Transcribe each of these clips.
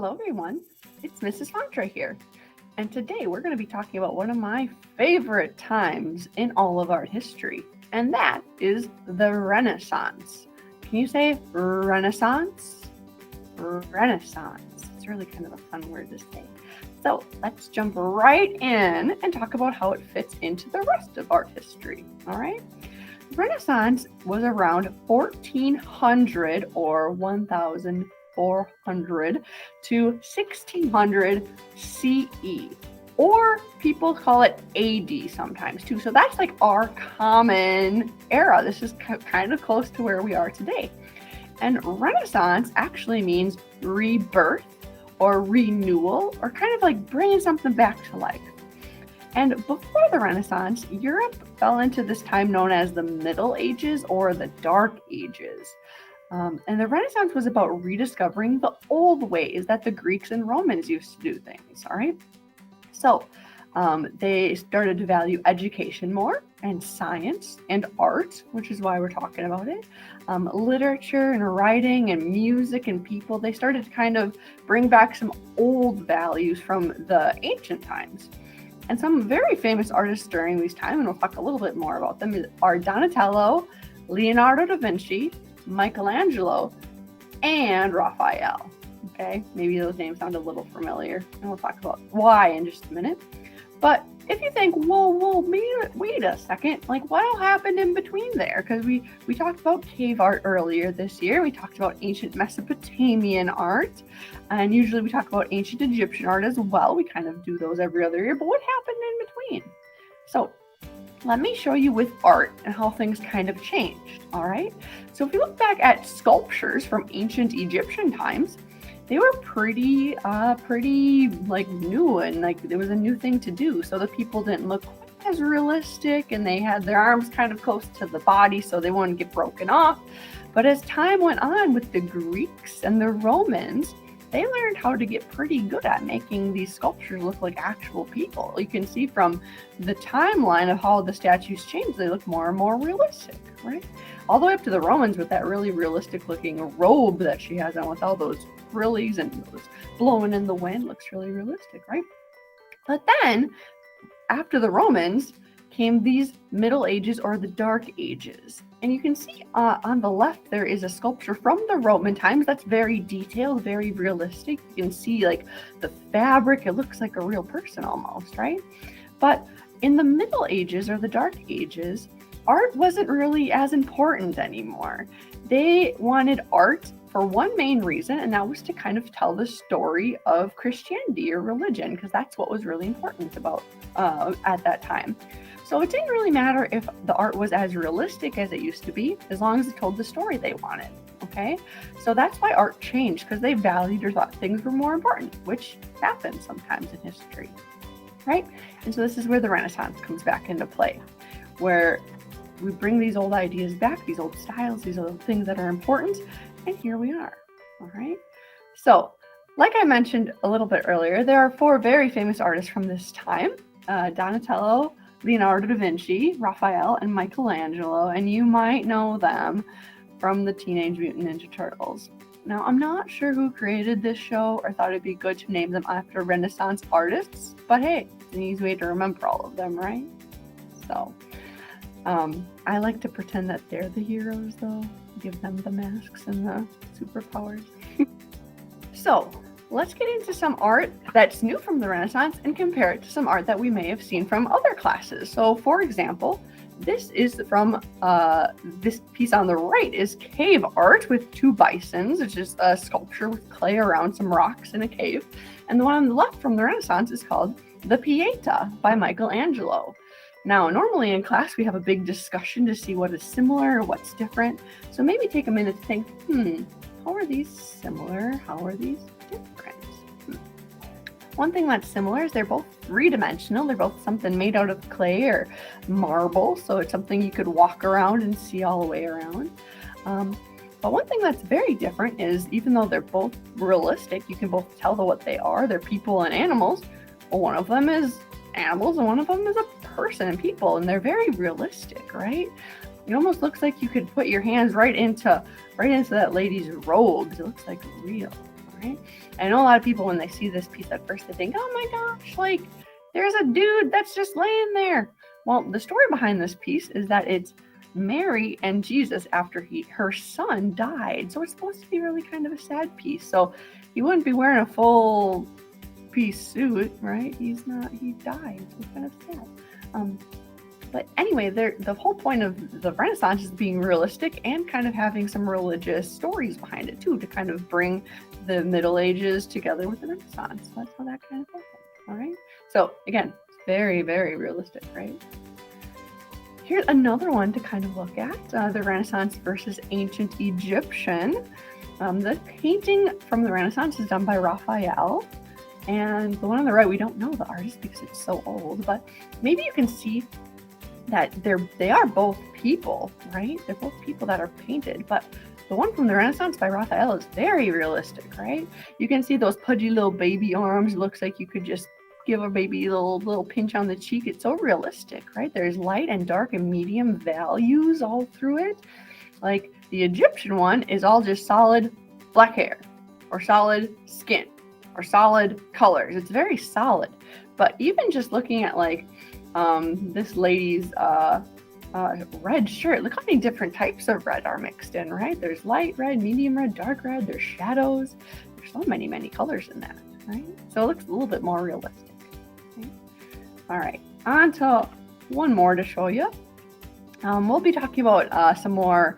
Hello, everyone. It's Mrs. Fontre here. And today we're going to be talking about one of my favorite times in all of art history, and that is the Renaissance. Can you say Renaissance? Renaissance. It's really kind of a fun word to say. So let's jump right in and talk about how it fits into the rest of art history. All right. Renaissance was around 1400 or 1400 to 1600 CE, or people call it AD sometimes too. So that's like our common era. This is kind of close to where we are today. And Renaissance actually means rebirth or renewal, or kind of like bringing something back to life. And before the Renaissance, Europe fell into this time known as the Middle Ages or the Dark Ages. And the Renaissance was about rediscovering the old ways that the Greeks and Romans used to do things, all right? So they started to value education more, and science and art, which is why we're talking about it. Literature and writing and music and people, they started to kind of bring back some old values from the ancient times. And some very famous artists during these times, and we'll talk a little bit more about them, are Donatello, Leonardo da Vinci, Michelangelo, and Raphael. Okay, maybe those names sound a little familiar, and we'll talk about why in just a minute. But if you think, whoa, wait a second, like what all happened in between there? Because we talked about cave art earlier this year. We talked about ancient Mesopotamian art, and usually we talk about ancient Egyptian art as well. We kind of do those every other year, but what happened in between? So let me show you with art and how things kind of changed, all right? So if you look back at sculptures from ancient Egyptian times, they were pretty like new, and like there was a new thing to do. So the people didn't look quite as realistic, and they had their arms kind of close to the body so they wouldn't get broken off. But as time went on with the Greeks and the Romans, they learned how to get pretty good at making these sculptures look like actual people. You can see from the timeline of how the statues changed, they look more and more realistic, right? All the way up to the Romans with that really realistic looking robe that she has on with all those frillies and those blowing in the wind. Looks really realistic, right? But then after the Romans came these Middle Ages or the Dark Ages. And you can see on the left, there is a sculpture from the Roman times that's very detailed, very realistic. You can see like the fabric, it looks like a real person almost, right? But in the Middle Ages or the Dark Ages, art wasn't really as important anymore. They wanted art for one main reason, and that was to kind of tell the story of Christianity or religion, because that's what was really important about at that time. So it didn't really matter if the art was as realistic as it used to be, as long as it told the story they wanted, okay? So that's why art changed, because they valued or thought things were more important, which happens sometimes in history, right? And so this is where the Renaissance comes back into play, where we bring these old ideas back, these old styles, these old things that are important, and here we are, all right? So, like I mentioned a little bit earlier, there are four very famous artists from this time, Donatello, Leonardo da Vinci, Raphael, and Michelangelo, and you might know them from the Teenage Mutant Ninja Turtles. Now, I'm not sure who created this show or thought it'd be good to name them after Renaissance artists, but hey, it's an easy way to remember all of them, right? So, I like to pretend that they're the heroes, though. Give them the masks and the superpowers. So, let's get into some art that's new from the Renaissance and compare it to some art that we may have seen from other classes. So, for example, this is from this piece on the right is cave art with two bisons, which is a sculpture with clay around some rocks in a cave. And the one on the left from the Renaissance is called The Pieta by Michelangelo. Now, normally in class, we have a big discussion to see what is similar or what's different. So maybe take a minute to think, how are these similar? How are these different? One thing that's similar is they're both three-dimensional. They're both something made out of clay or marble. So it's something you could walk around and see all the way around. But one thing that's very different is even though they're both realistic, you can both tell what they are. They're people and animals. Well, one of them is animals and one of them is a person and people, and they're very realistic, right? It almost looks like you could put your hands right into that lady's robes. It looks like real, right? And I know a lot of people, when they see this piece at first, they think, oh my gosh, like there's a dude that's just laying there. Well, the story behind this piece is that it's Mary and Jesus after her son died. So it's supposed to be really kind of a sad piece. So he wouldn't be wearing a full piece suit, right? He died. So it's kind of sad. But anyway, the whole point of the Renaissance is being realistic and kind of having some religious stories behind it too, to kind of bring the Middle Ages together with the Renaissance. So that's how that kind of happened. All right. So again, it's very, very realistic, right? Here's another one to kind of look at, the Renaissance versus ancient Egyptian. The painting from the Renaissance is done by Raphael. And the one on the right, we don't know the artist because it's so old, but maybe you can see that they are both people, right? They're both people that are painted, but the one from the Renaissance by Raphael is very realistic, right? You can see those pudgy little baby arms. It looks like you could just give a baby a little pinch on the cheek. It's so realistic, right? There's light and dark and medium values all through it. Like the Egyptian one is all just solid black hair or solid skin or solid colors. It's very solid. But even just looking at like this lady's red shirt, look how many different types of red are mixed in, right? There's light red, medium red, dark red, there's shadows. There's so many colors in that, right? So it looks a little bit more realistic. Okay? All right, on to one more to show you. We'll be talking about some more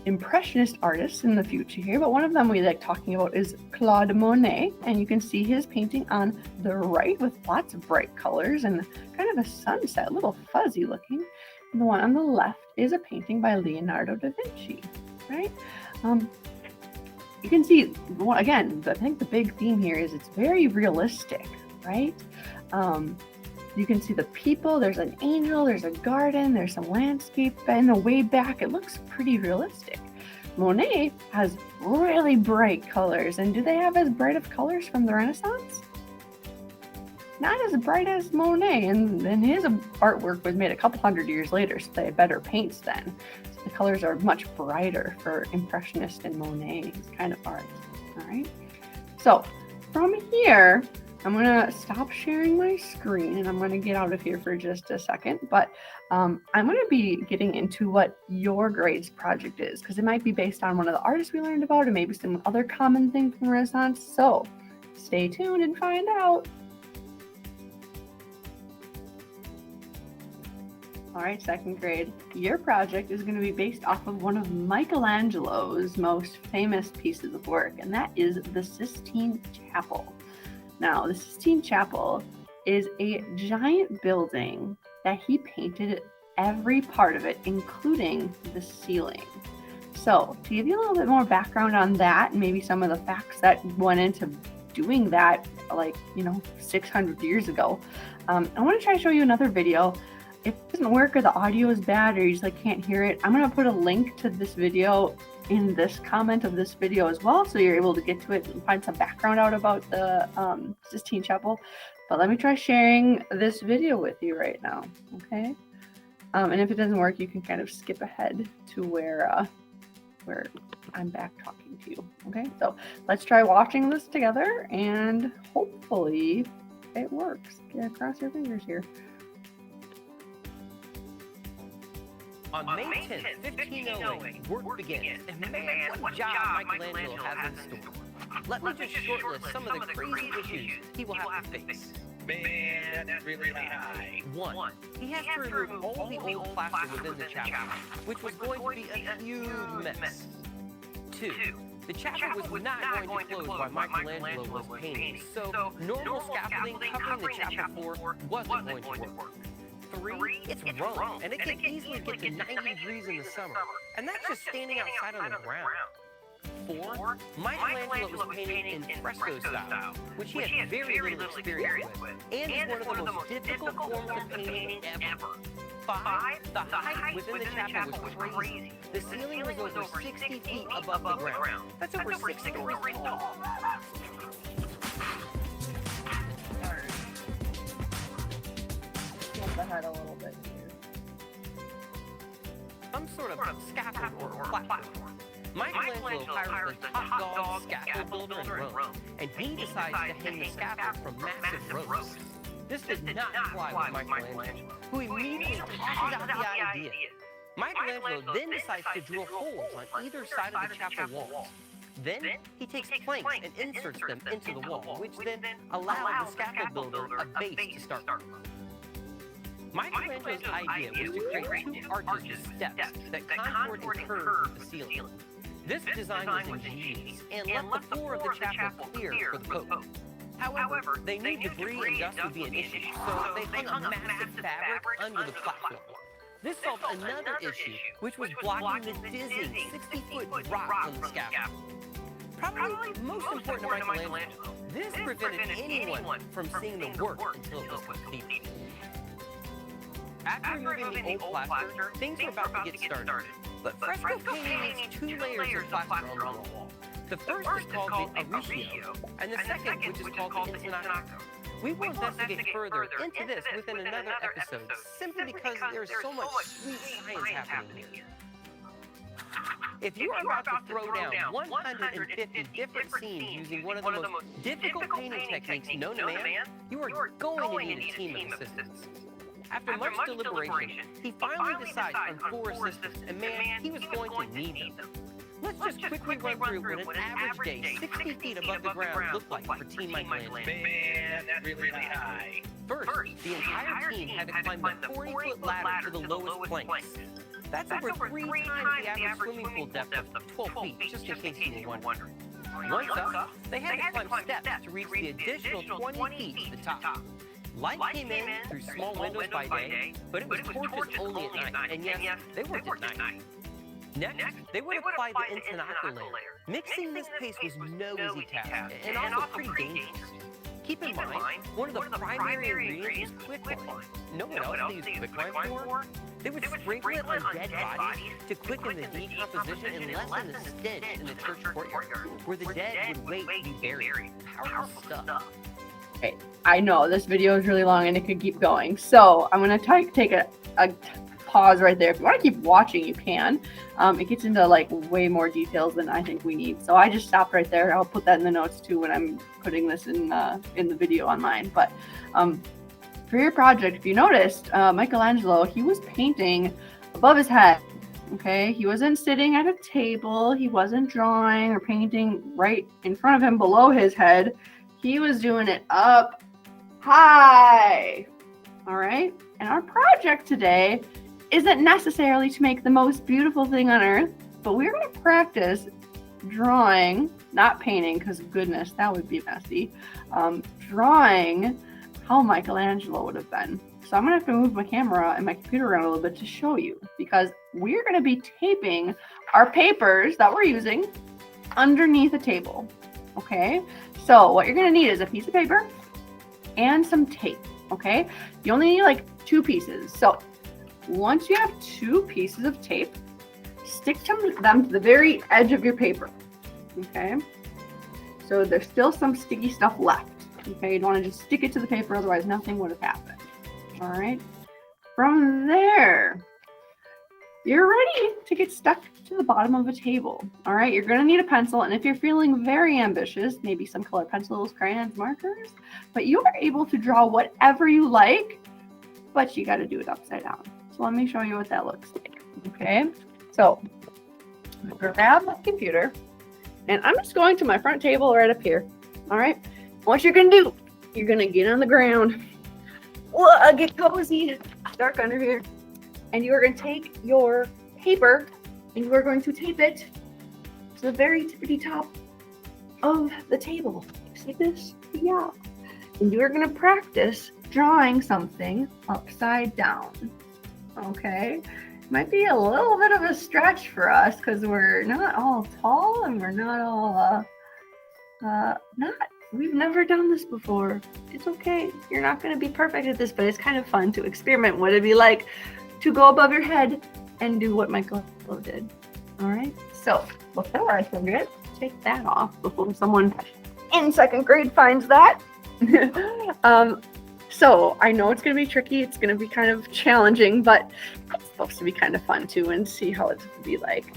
Impressionist artists in the future here, but one of them we like talking about is Claude Monet, and you can see his painting on the right with lots of bright colors and kind of a sunset, a little fuzzy looking. And the one on the left is a painting by Leonardo da Vinci, right? You can see, again, I think the big theme here is it's very realistic, right? You can see the people, there's an angel, there's a garden, there's some landscape in the way back. It looks pretty realistic. Monet has really bright colors. And do they have as bright of colors from the Renaissance? Not as bright as Monet. And his artwork was made a couple hundred years later, so they had better paints then. So the colors are much brighter for Impressionist and Monet's kind of art. All right. So from here, I'm going to stop sharing my screen and I'm going to get out of here for just a second, but I'm going to be getting into what your grades project is, because it might be based on one of the artists we learned about and maybe some other common thing from Renaissance. So stay tuned and find out. All right, second grade, your project is going to be based off of one of Michelangelo's most famous pieces of work, and that is the Sistine Chapel. Now, the Sistine Chapel is a giant building that he painted every part of it, including the ceiling. So, to give you a little bit more background on that, and maybe some of the facts that went into doing that, 600 years ago, I want to try to show you another video. If it doesn't work or the audio is bad or you just can't hear it, I'm going to put a link to this video in this comment of this video as well, so you're able to get to it and find some background out about the Sistine Chapel. But let me try sharing this video with you right now, okay? And if it doesn't work, you can kind of skip ahead to where I'm back talking to you, okay? So let's try watching this together, and hopefully it works. Yeah, cross your fingers here. On May 10th, 1508, work begins, and man, what job Michelangelo has in store. Let me just shortlist some of the crazy issues he will have to face. Man, that's really high. 1. He has to remove all the old plaster within the chapel, which was going to be a huge mess. 2. The chapel was not going to close while Michelangelo was painting, so normal scaffolding covering the chapel floor wasn't going to work. 3, it's Rome, and it can easily get to 90 degrees in the summer, and that's just standing outside on the ground. 4, Michelangelo was painting in fresco style, which he had very little experience with, and is one of the most difficult forms of painting ever. 5, the height within the chapel was crazy. The ceiling was over 60 feet above the ground. That's over 6 stories tall. Ahead a little bit here. Some sort of scaffold or platform. Michelangelo hires the top dog scaffold builder in Rome, and he decides to hang the scaffold from massive ropes. This did not fly with Michelangelo, who immediately tosses out the idea. Michelangelo then decides to drill holes on either side of the chapel walls. Then he takes planks and inserts them into the wall, which then allows the scaffold builder a base to start from. Michelangelo's idea was to create two arches with steps that contoured and curved with the ceiling. This design was ingenious and left the floor of the chapel clear for the Pope. However, they knew debris and dust would be an issue, so they hung a massive fabric under the platform. This solved another issue, which was blocking the dizzying 60-foot drop from the scaffold. Probably most important to Michelangelo, this prevented anyone from seeing the work until it was completed. After removing the old plaster, things were about to get started. But fresco painting needs 2 layers of plaster on the wall. The first is called the Orecchio, and the second, which is called the Intonaco. We will investigate further into this within another episode, simply because there is so much sweet science happening here. If you are about to throw down 150 different scenes using one of the most difficult painting techniques known to man, you are going to need a team of assistants. After much deliberation, he finally decides on 4 assistants, and man, he was going to need them. Let's just quickly run through what an average day 60 feet above the ground looked like for Team Michelangelo. Man, that's really high. First, the entire team had to climb the 40-foot ladder to the lowest planks. That's over 3 times the average swimming pool depth of 12 feet, just in case you were wondering. Once up, they had to climb steps to reach the additional 20 feet to the top. Light came in through small windows by day, but it was torches only at night, and yes, they worked at night. Next, they would apply the Intonaco layer. Mixing this paste was no easy task, and also pretty dangerous. Keep in mind, one of the primary ingredients was quicklime. Know what else they used quicklime for? They would sprinkle it on dead bodies to quicken the decomposition and lessen the stench in the church courtyard, where the dead would wait to be buried. Powerful stuff. Okay, I know this video is really long and it could keep going, so I'm going to take a pause right there. If you want to keep watching, you can. It gets into like way more details than I think we need, so I just stopped right there. I'll put that in the notes too when I'm putting this in the video on mine. But for your project, if you noticed, Michelangelo, he was painting above his head. Okay, he wasn't sitting at a table, he wasn't drawing or painting right in front of him below his head. He was doing it up high. All right, and our project today isn't necessarily to make the most beautiful thing on earth, but we're going to practice drawing, not painting, because goodness, that would be messy. Drawing how Michelangelo would have been. So I'm going to have to move my camera and my computer around a little bit to show you, because we're going to be taping our papers that we're using underneath a table. Okay, so what you're going to need is a piece of paper and some tape. Okay, you only need like 2 pieces. So once you have 2 pieces of tape, stick them to the very edge of your paper. Okay, so there's still some sticky stuff left. Okay, you don't want to just stick it to the paper, otherwise nothing would have happened. All right, from there, you're ready to get stuck to the bottom of a table. All right, you're going to need a pencil, and if you're feeling very ambitious, maybe some colored pencils, crayons, markers, but you are able to draw whatever you like, but you got to do it upside down. So let me show you what that looks like. Okay, so grab my computer, and I'm just going to my front table right up here. All right, what you're going to do, you're going to get on the ground. Whoa, get cozy, it's dark under here. And you are going to take your paper and you are going to tape it to the very tippity top of the table. See this? Yeah. And you are going to practice drawing something upside down. Okay. Might be a little bit of a stretch for us because we're not all tall and we're not all, we've never done this before. It's okay. You're not going to be perfect at this, but it's kind of fun to experiment what it'd be like to go above your head and do what Michelangelo did. All right, so before I forget, take that off before someone in 2nd grade finds that. So I know it's gonna be tricky, it's gonna be kind of challenging, but it's supposed to be kind of fun too, and see how it's gonna be like.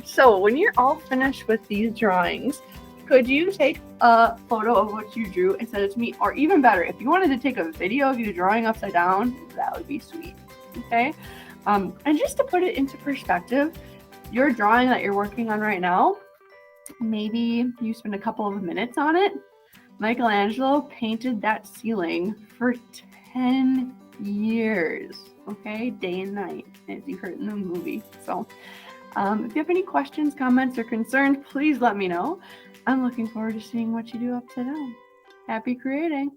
So when you're all finished with these drawings, could you take a photo of what you drew and send it to me? Or even better, if you wanted to take a video of you drawing upside down, that would be sweet. Okay? And just to put it into perspective, your drawing that you're working on right now, maybe you spend a couple of minutes on it. Michelangelo painted that ceiling for 10 years, okay? Day and night, as you heard in the movie. So if you have any questions, comments, or concerns, please let me know. I'm looking forward to seeing what you do upside down. Happy creating!